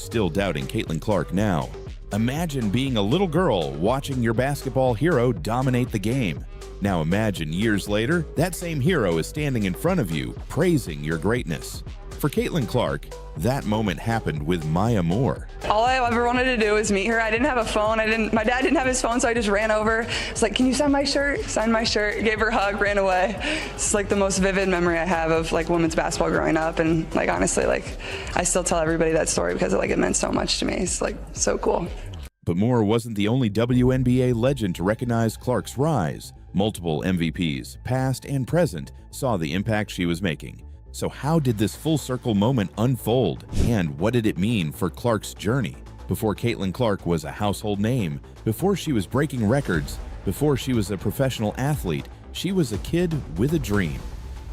still doubting Caitlin Clark now. Imagine being a little girl watching your basketball hero dominate the game. Now imagine years later, that same hero is standing in front of you, praising your greatness. For Caitlin Clark, that moment happened with Maya Moore. All I ever wanted to do was meet her. I didn't have a phone. My dad didn't have his phone, so I just ran over. It's like, can you sign my shirt? Signed my shirt, gave her a hug, ran away. It's like the most vivid memory I have of like women's basketball growing up. And like, honestly, like I still tell everybody that story because it meant so much to me. It's like so cool. But Moore wasn't the only WNBA legend to recognize Clark's rise. Multiple MVPs, past and present, saw the impact she was making. So how did this full circle moment unfold? And what did it mean for Clark's journey? Before Caitlin Clark was a household name, before she was breaking records, before she was a professional athlete, she was a kid with a dream.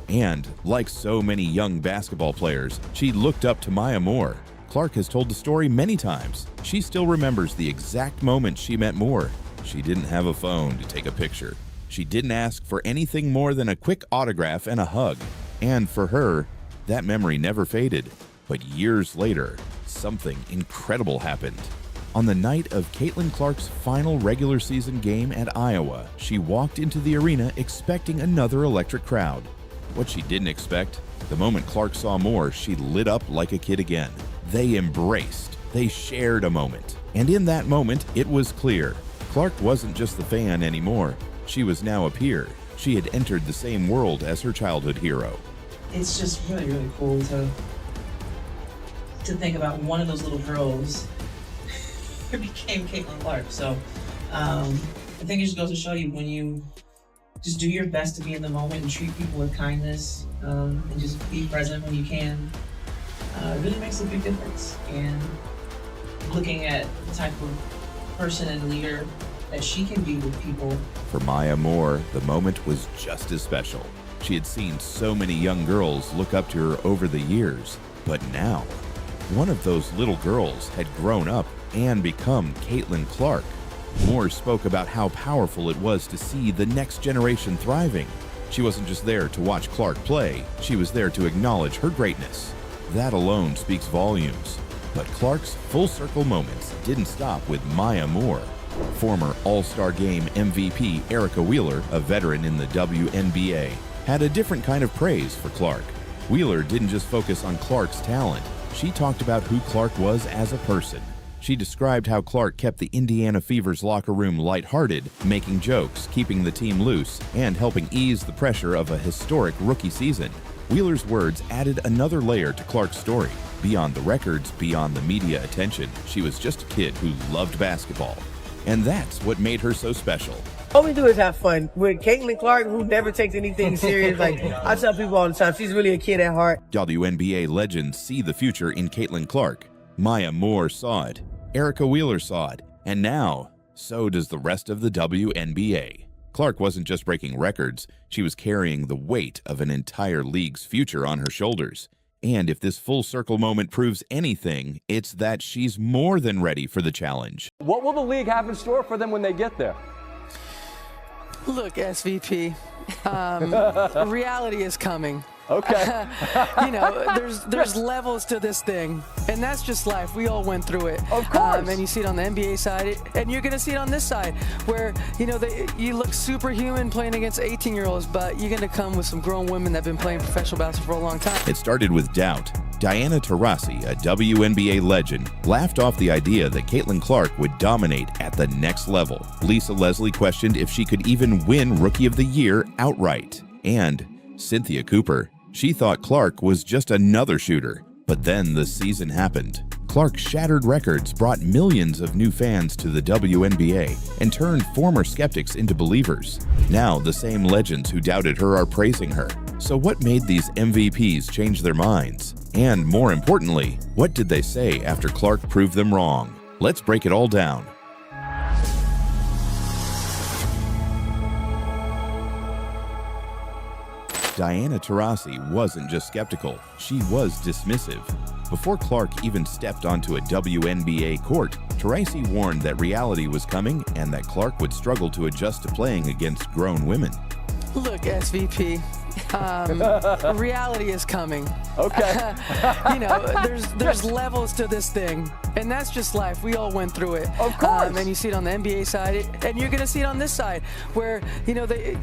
And, like so many young basketball players, she looked up to Maya Moore. Clark has told the story many times. She still remembers the exact moment she met Moore. She didn't have a phone to take a picture. She didn't ask for anything more than a quick autograph and a hug. And for her, that memory never faded. But years later, something incredible happened. On the night of Caitlin Clark's final regular season game at Iowa, she walked into the arena expecting another electric crowd. What she didn't expect, the moment Clark saw Moore, she lit up like a kid again. They embraced. They shared a moment. And in that moment, it was clear. Clark wasn't just the fan anymore. She was now a peer. She had entered the same world as her childhood hero. It's just really, really cool to think about one of those little girls who became Caitlin Clark. So I think it just goes to show you when you just do your best to be in the moment and treat people with kindness and just be present when you can, it really makes a big difference. And looking at the type of person and leader that she can be with people. For Maya Moore, the moment was just as special. She had seen so many young girls look up to her over the years, but now, one of those little girls had grown up and become Caitlin Clark. Moore spoke about how powerful it was to see the next generation thriving. She wasn't just there to watch Clark play, she was there to acknowledge her greatness. That alone speaks volumes. But Clark's full circle moments didn't stop with Maya Moore. Former All-Star Game MVP Erica Wheeler, a veteran in the WNBA, had a different kind of praise for Clark. Wheeler didn't just focus on Clark's talent. She talked about who Clark was as a person. She described how Clark kept the Indiana Fever's locker room lighthearted, making jokes, keeping the team loose, and helping ease the pressure of a historic rookie season. Wheeler's words added another layer to Clark's story. Beyond the records, beyond the media attention, she was just a kid who loved basketball. And that's what made her so special. All we do is have fun. With Caitlin Clark, who never takes anything serious, like I tell people all the time, she's really a kid at heart. WNBA legends see the future in Caitlin Clark. Maya Moore saw it. Erica Wheeler saw it. And now, so does the rest of the WNBA. Clark wasn't just breaking records, she was carrying the weight of an entire league's future on her shoulders. And if this full circle moment proves anything, it's that she's more than ready for the challenge. What will the league have in store for them when they get there? Look, SVP, reality is coming. Okay. There's levels to this thing, and that's just life. We all went through it. Of course. And you see it on the NBA side, and you're going to see it on this side, where, you look superhuman playing against 18-year-olds, but you're going to come with some grown women that have been playing professional basketball for a long time. It started with doubt. Diana Taurasi, a WNBA legend, laughed off the idea that Caitlin Clark would dominate at the next level. Lisa Leslie questioned if she could even win Rookie of the Year outright. And Cynthia Cooper, she thought Clark was just another shooter. But then the season happened. Clark shattered records, brought millions of new fans to the WNBA, and turned former skeptics into believers. Now the same legends who doubted her are praising her. So what made these MVPs change their minds? And more importantly, what did they say after Clark proved them wrong? Let's break it all down. Diana Taurasi wasn't just skeptical, she was dismissive. Before Clark even stepped onto a WNBA court, Taurasi warned that reality was coming and that Clark would struggle to adjust to playing against grown women. Look, SVP, reality is coming. Okay. There's levels to this thing, and that's just life. We all went through it. Of course. And you see it on the NBA side, and you're going to see it on this side, where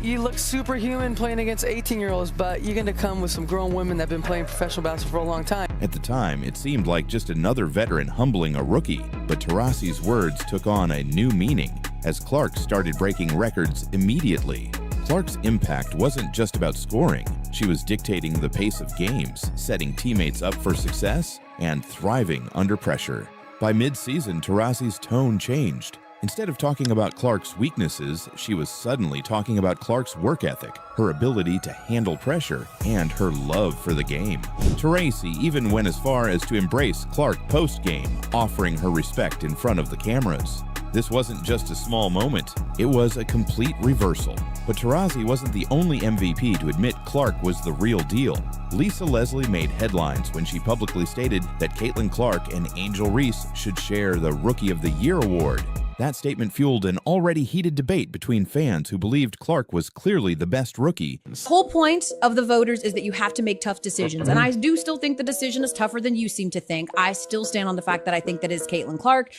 you look superhuman playing against 18-year-olds, but you're going to come with some grown women that have been playing professional basketball for a long time. At the time, it seemed like just another veteran humbling a rookie, but Taurasi's words took on a new meaning as Clark started breaking records immediately. Clark's impact wasn't just about scoring. She was dictating the pace of games, setting teammates up for success, and thriving under pressure. By mid-season, Taurasi's tone changed. Instead of talking about Clark's weaknesses, she was suddenly talking about Clark's work ethic, her ability to handle pressure, and her love for the game. Taurasi even went as far as to embrace Clark post-game, offering her respect in front of the cameras. This wasn't just a small moment, it was a complete reversal. But Taurasi wasn't the only MVP to admit Clark was the real deal. Lisa Leslie made headlines when she publicly stated that Caitlin Clark and Angel Reese should share the Rookie of the Year award. That statement fueled an already heated debate between fans who believed Clark was clearly the best rookie. The whole point of the voters is that you have to make tough decisions. And I do still think the decision is tougher than you seem to think. I still stand on the fact that I think that is Caitlin Clark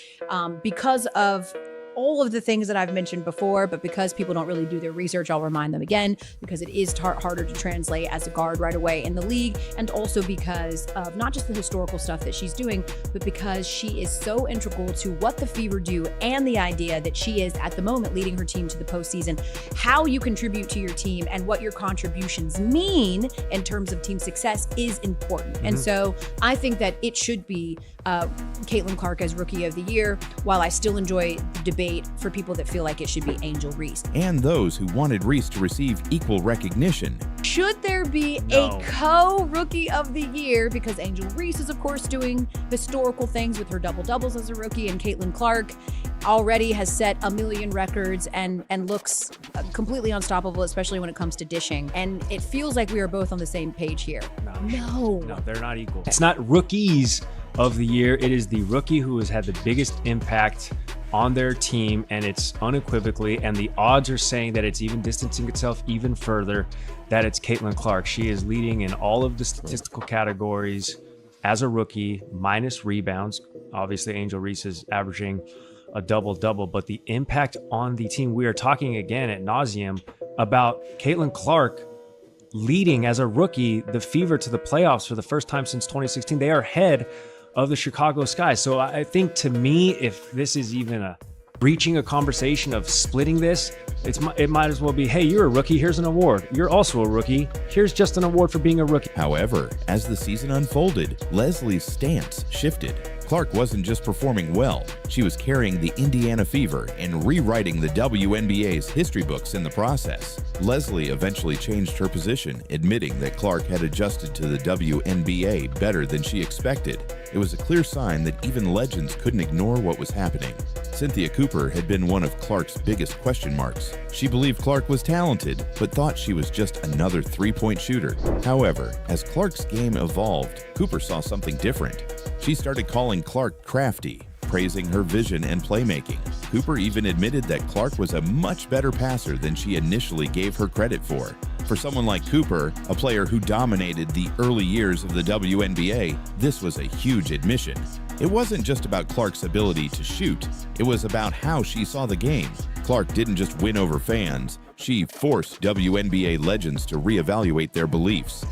because of all of the things that I've mentioned before, but because people don't really do their research, I'll remind them again, because it is harder to translate as a guard right away in the league, and also because of not just the historical stuff that she's doing, but because she is so integral to what the Fever do and the idea that she is at the moment leading her team to the postseason. How you contribute to your team and what your contributions mean in terms of team success is important. And so I think that it should be Caitlin Clark as Rookie of the Year, while I still enjoy the debate for people that feel like it should be Angel Reese. And those who wanted Reese to receive equal recognition. Should there be a co-Rookie of the Year? Because Angel Reese is, of course, doing historical things with her double-doubles as a rookie, and Caitlin Clark already has set 1 million records and looks completely unstoppable, especially when it comes to dishing. And it feels like we are both on the same page here. No, they're not equal. It's not Rookies of the Year. It is the rookie who has had the biggest impact on their team, and it's unequivocally, and the odds are saying that it's even distancing itself even further, that it's Caitlin Clark. She is leading in all of the statistical categories as a rookie, minus rebounds. Obviously, Angel Reese is averaging a double-double, but the impact on the team, we are talking again ad nauseum about Caitlin Clark leading as a rookie the Fever to the playoffs for the first time since 2016. They are ahead of the Chicago Sky. So I think, to me, if this is even breaching a conversation of splitting this, it might as well be, hey, you're a rookie, here's an award. You're also a rookie, here's just an award for being a rookie. However, as the season unfolded, Leslie's stance shifted. Clark wasn't just performing well, she was carrying the Indiana Fever and rewriting the WNBA's history books in the process. Leslie eventually changed her position, admitting that Clark had adjusted to the WNBA better than she expected. It was a clear sign that even legends couldn't ignore what was happening. Cynthia Cooper had been one of Clark's biggest question marks. She believed Clark was talented, but thought she was just another three-point shooter. However, as Clark's game evolved, Cooper saw something different. She started calling Clark crafty, praising her vision and playmaking. Cooper even admitted that Clark was a much better passer than she initially gave her credit for. For someone like Cooper, a player who dominated the early years of the WNBA, this was a huge admission. It wasn't just about Clark's ability to shoot, it was about how she saw the game. Clark didn't just win over fans, she forced WNBA legends to reevaluate their beliefs.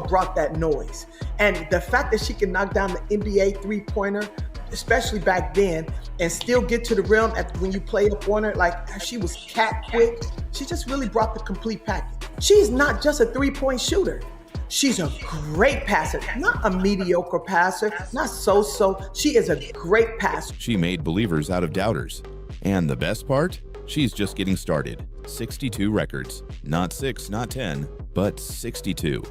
Brought that noise, and the fact that she can knock down the NBA three-pointer, especially back then, and still get to the rim when you play up on her, like she was cat quick. She just really brought the complete package. She's not just a three-point shooter. She's a great passer, not a mediocre passer, not so-so. She is a great passer. She made believers out of doubters. And the best part? She's just getting started. 62 records. Not 6, not 10, but 62.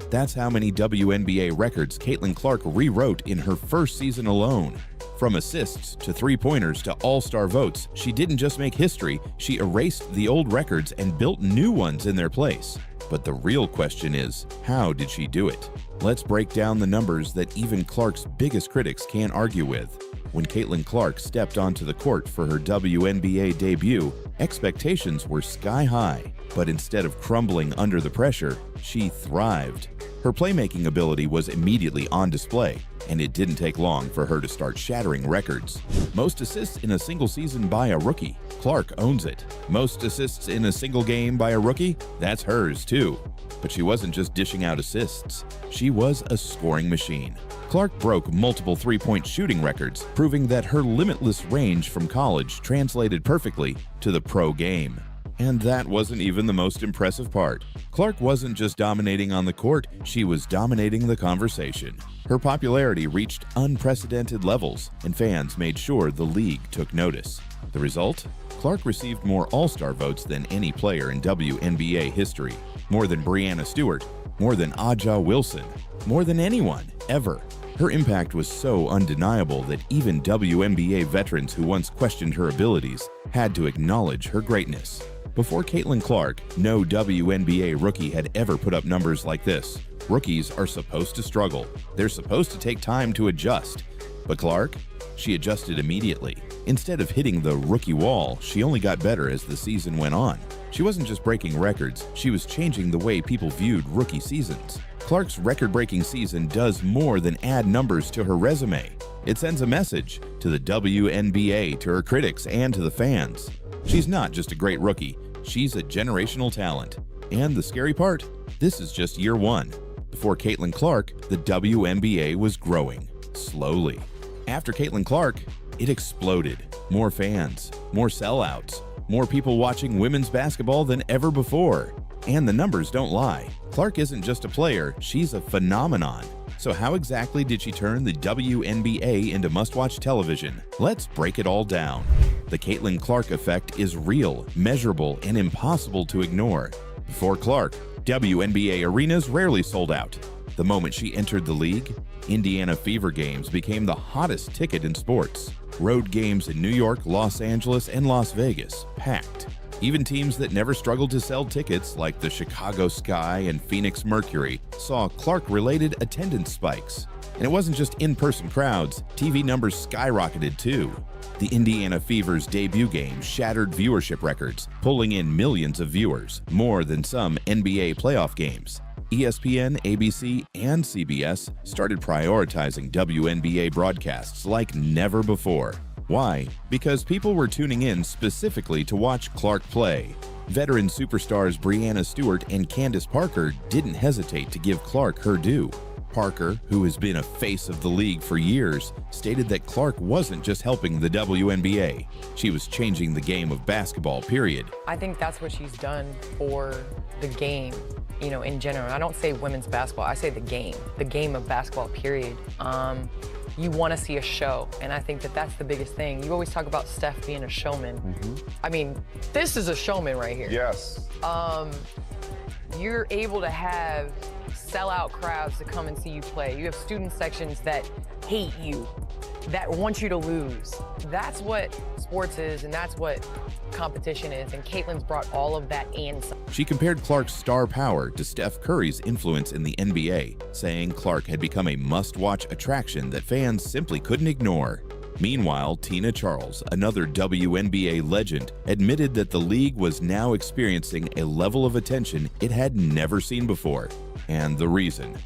That's how many WNBA records Caitlin Clark rewrote in her first season alone. From assists to three-pointers to all-star votes, she didn't just make history, she erased the old records and built new ones in their place. But the real question is, how did she do it? Let's break down the numbers that even Clark's biggest critics can't argue with. When Caitlin Clark stepped onto the court for her WNBA debut, expectations were sky high. But instead of crumbling under the pressure, she thrived. Her playmaking ability was immediately on display, and it didn't take long for her to start shattering records. Most assists in a single season by a rookie. Clark owns it. Most assists in a single game by a rookie? That's hers too. But she wasn't just dishing out assists. She was a scoring machine. Clark broke multiple three-point shooting records, proving that her limitless range from college translated perfectly to the pro game. And that wasn't even the most impressive part. Clark wasn't just dominating on the court, she was dominating the conversation. Her popularity reached unprecedented levels, and fans made sure the league took notice. The result? Clark received more All-Star votes than any player in WNBA history. More than Breanna Stewart, more than Aja Wilson, more than anyone, ever. Her impact was so undeniable that even WNBA veterans who once questioned her abilities had to acknowledge her greatness. Before Caitlin Clark, no WNBA rookie had ever put up numbers like this. Rookies are supposed to struggle. They're supposed to take time to adjust. But Clark? She adjusted immediately. Instead of hitting the rookie wall, she only got better as the season went on. She wasn't just breaking records, she was changing the way people viewed rookie seasons. Clark's record-breaking season does more than add numbers to her resume. It sends a message to the WNBA, to her critics, and to the fans. She's not just a great rookie, she's a generational talent. And the scary part? This is just year one. Before Caitlin Clark, the WNBA was growing, slowly. After Caitlin Clark, it exploded. More fans, more sellouts, more people watching women's basketball than ever before. And the numbers don't lie. Clark isn't just a player, she's a phenomenon. So how exactly did she turn the WNBA into must-watch television? Let's break it all down. The Caitlin Clark effect is real, measurable, and impossible to ignore. Before Clark, WNBA arenas rarely sold out. The moment she entered the league, Indiana Fever games became the hottest ticket in sports. Road games in New York, Los Angeles, and Las Vegas packed. Even teams that never struggled to sell tickets, like the Chicago Sky and Phoenix Mercury, saw Clark-related attendance spikes. And it wasn't just in-person crowds, TV numbers skyrocketed too. The Indiana Fever's debut game shattered viewership records, pulling in millions of viewers, more than some NBA playoff games. ESPN, ABC, and CBS started prioritizing WNBA broadcasts like never before. Why? Because people were tuning in specifically to watch Clark play. Veteran superstars Breanna Stewart and Candace Parker didn't hesitate to give Clark her due. Parker, who has been a face of the league for years, stated that Clark wasn't just helping the WNBA. She was changing the game of basketball, period. I think that's what she's done for the game, you know, in general. I don't say women's basketball, I say the game of basketball, period. You want to see a show, and I think that that's the biggest thing. You always talk about Steph being a showman. I mean, this is a showman right here. Yes. You're able to have sellout crowds to come and see you play. You have student sections that hate you, that want you to lose. That's what sports is, and that's what competition is, and Caitlin's brought all of that and some. She compared Clark's star power to Steph Curry's influence in the NBA, saying Clark had become a must-watch attraction that fans simply couldn't ignore. Meanwhile, Tina Charles, another WNBA legend, admitted that the league was now experiencing a level of attention it had never seen before. And the reason?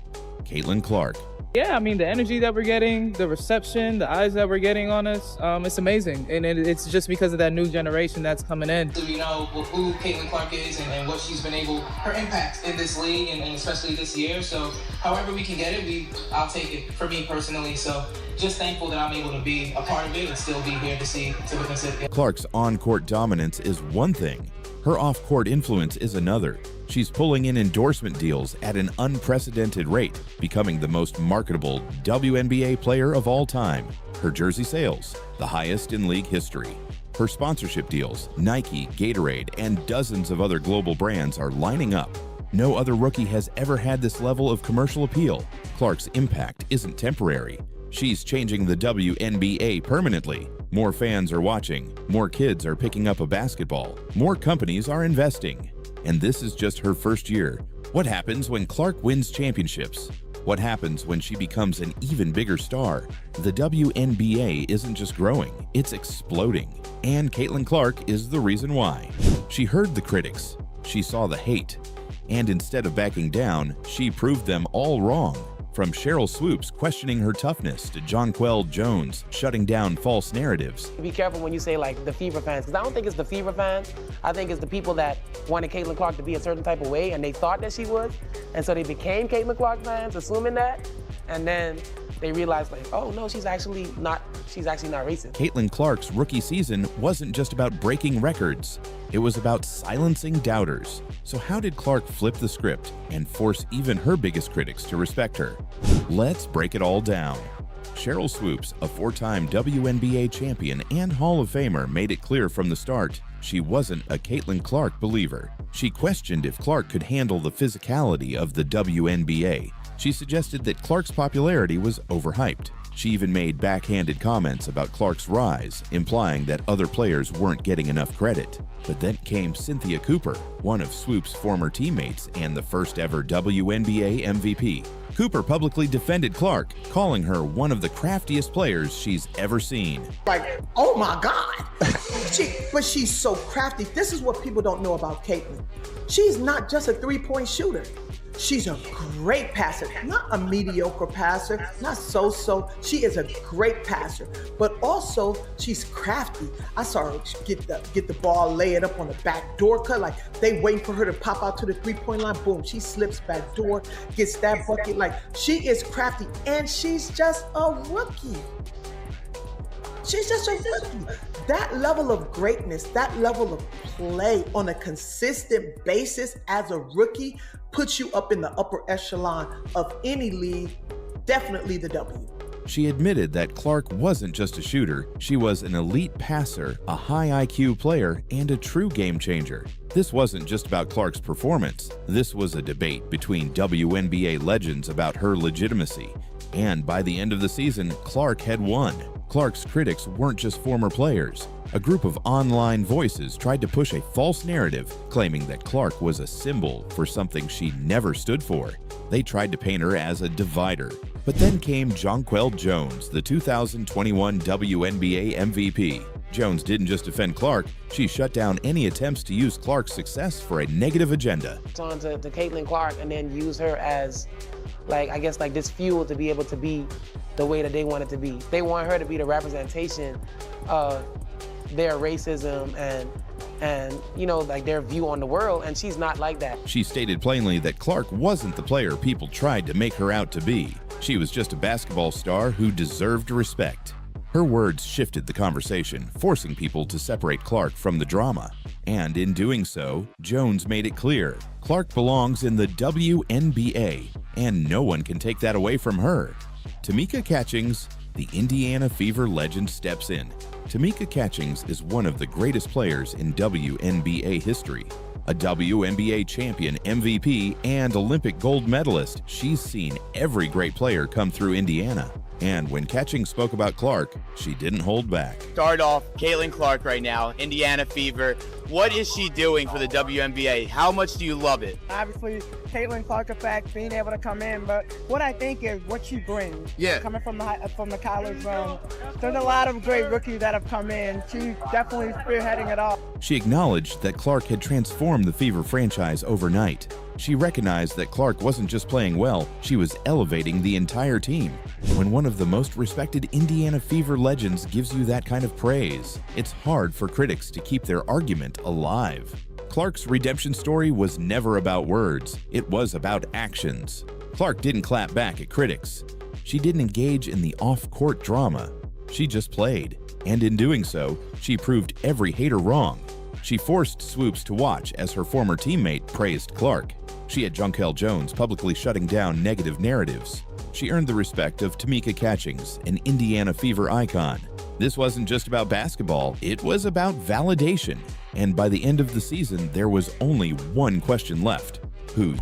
Caitlin Clark. Yeah, I mean, the energy that we're getting, the reception, the eyes that we're getting on us, it's amazing. And it's just because of that new generation that's coming in. We know who Caitlin Clark is and what she's been able, her impact in this league and especially this year. So however we can get it, I'll take it for me personally. So just thankful that I'm able to be a part of it and still be here to witness it. Clark's on-court dominance is one thing. Her off-court influence is another. She's pulling in endorsement deals at an unprecedented rate, becoming the most marketable WNBA player of all time. Her jersey sales, the highest in league history. Her sponsorship deals, Nike, Gatorade, and dozens of other global brands are lining up. No other rookie has ever had this level of commercial appeal. Clark's impact isn't temporary. She's changing the WNBA permanently. More fans are watching, more kids are picking up a basketball, more companies are investing. And this is just her first year. What happens when Clark wins championships? What happens when she becomes an even bigger star? The WNBA isn't just growing, it's exploding. And Caitlin Clark is the reason why. She heard the critics. She saw the hate. And instead of backing down, she proved them all wrong. From Cheryl Swoops questioning her toughness to Jonquel Jones shutting down false narratives. Be careful when you say like the Fever fans, because I don't think it's the Fever fans. I think it's the people that wanted Caitlin Clark to be a certain type of way and they thought that she was. And so they became Caitlin Clark fans, assuming that. And then they realized like, oh no, she's actually not racist. Caitlin Clark's rookie season wasn't just about breaking records. It was about silencing doubters. So how did Clark flip the script and force even her biggest critics to respect her? Let's break it all down. Cheryl Swoops, a 4-time WNBA champion and Hall of Famer, made it clear from the start she wasn't a Caitlin Clark believer. She questioned if Clark could handle the physicality of the WNBA. She suggested that Clark's popularity was overhyped. She even made backhanded comments about Clark's rise, implying that other players weren't getting enough credit. But then came Cynthia Cooper, one of Swoop's former teammates and the first ever WNBA MVP. Cooper publicly defended Clark, calling her one of the craftiest players she's ever seen. Like, oh my God. But she's so crafty. This is what people don't know about Caitlin. She's not just a three-point shooter. She's a great passer, not a mediocre passer, not so-so. She is a great passer, but also she's crafty. I saw her get the ball, lay it up on the back door cut, like they waiting for her to pop out to the three-point line. Boom, she slips back door, gets that bucket. Like, she is crafty, and she's just a rookie. She's just a rookie. That level of greatness, that level of play on a consistent basis as a rookie puts you up in the upper echelon of any league, definitely the W. She admitted that Clark wasn't just a shooter, she was an elite passer, a high IQ player, and a true game changer. This wasn't just about Clark's performance. This was a debate between WNBA legends about her legitimacy. And by the end of the season, Clark had won. Clark's critics weren't just former players. A group of online voices tried to push a false narrative, claiming that Clark was a symbol for something she never stood for. They tried to paint her as a divider. But then came Jonquel Jones, the 2021 WNBA MVP. Jones didn't just defend Clark, she shut down any attempts to use Clark's success for a negative agenda. On to Caitlin Clark and then use her as, like this fuel to be able to be the way that they want it to be. They want her to be the representation of their racism and you know, like their view on the world, and she's not like that. She stated plainly that Clark wasn't the player people tried to make her out to be. She was just a basketball star who deserved respect. Her words shifted the conversation, forcing people to separate Clark from the drama. And in doing so, Jones made it clear Clark belongs in the WNBA, and no one can take that away from her. Tamika Catchings, the Indiana Fever legend, steps in. Tamika Catchings is one of the greatest players in WNBA history. A WNBA champion, MVP, and Olympic gold medalist, she's seen every great player come through Indiana. And when Catchings spoke about Clark, she didn't hold back. Start off, Caitlin Clark right now, Indiana Fever. What is she doing for the WNBA? How much do you love it? Obviously, Caitlin Clark effect, being able to come in, but what I think is what she brings. Yeah. Coming from the college realm, there's a lot of great rookies that have come in. She's definitely spearheading it all. She acknowledged that Clark had transformed the Fever franchise overnight. She recognized that Clark wasn't just playing well, she was elevating the entire team. When one of the most respected Indiana Fever legends gives you that kind of praise, it's hard for critics to keep their argument alive. Clark's redemption story was never about words, it was about actions. Clark didn't clap back at critics. She didn't engage in the off-court drama. She just played. And in doing so, she proved every hater wrong. She forced Swoops to watch as her former teammate praised Clark. She had Jonquel Jones publicly shutting down negative narratives. She earned the respect of Tamika Catchings, an Indiana Fever icon. This wasn't just about basketball, it was about validation. And by the end of the season, there was only one question left: who?